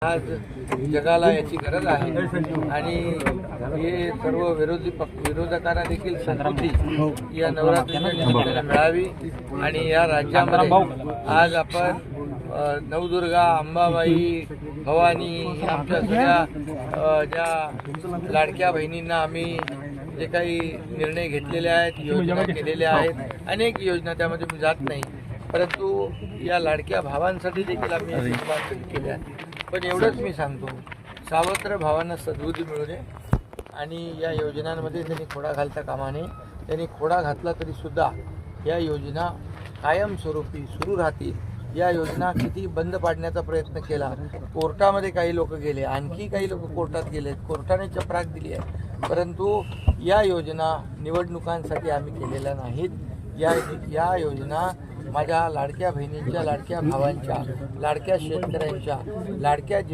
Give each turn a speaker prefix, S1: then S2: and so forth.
S1: आज जगाला याची गरज आहे आणि हे सर्व विरोधकांना देखील संतृप्ती या नवरात्रीच्या निमित्ताने मिळावी आणि या राज्यामध्ये आज आपण नवदुर्गा, अंबाबाई, भवानी आमच्या सगळ्या ज्या लाडक्या बहिणींना आम्ही जे काही निर्णय घेतलेले आहेत, योजना केलेल्या आहेत, अनेक योजना त्यामध्ये मी जात नाही, परंतु या लाडक्या भावांसाठी देखील आम्ही केल्या. पण एवढंच मी सांगतो, सावत्र भावांना सद्बुद्धी मिळू दे आणि या योजनांमध्ये त्यांनी खोडा घालता कामा नये. त्यांनी खोडा घातला तरीसुद्धा या योजना कायमस्वरूपी सुरू राहतील. या योजना किती बंद पाडण्याचा प्रयत्न केला, कोर्टामध्ये काही लोक गेले, आणखी काही लोक कोर्टात गेले, कोर्टाने चपराक दिली आहे, परंतु या योजना निवडणुकांसाठी आम्ही केलेल्या नाहीत. या योजना माझ्या लाडक्या बहिणींच्या, लाडक्या भावांच्या, लाडक्या शेतकऱ्यांच्या, लाडक्या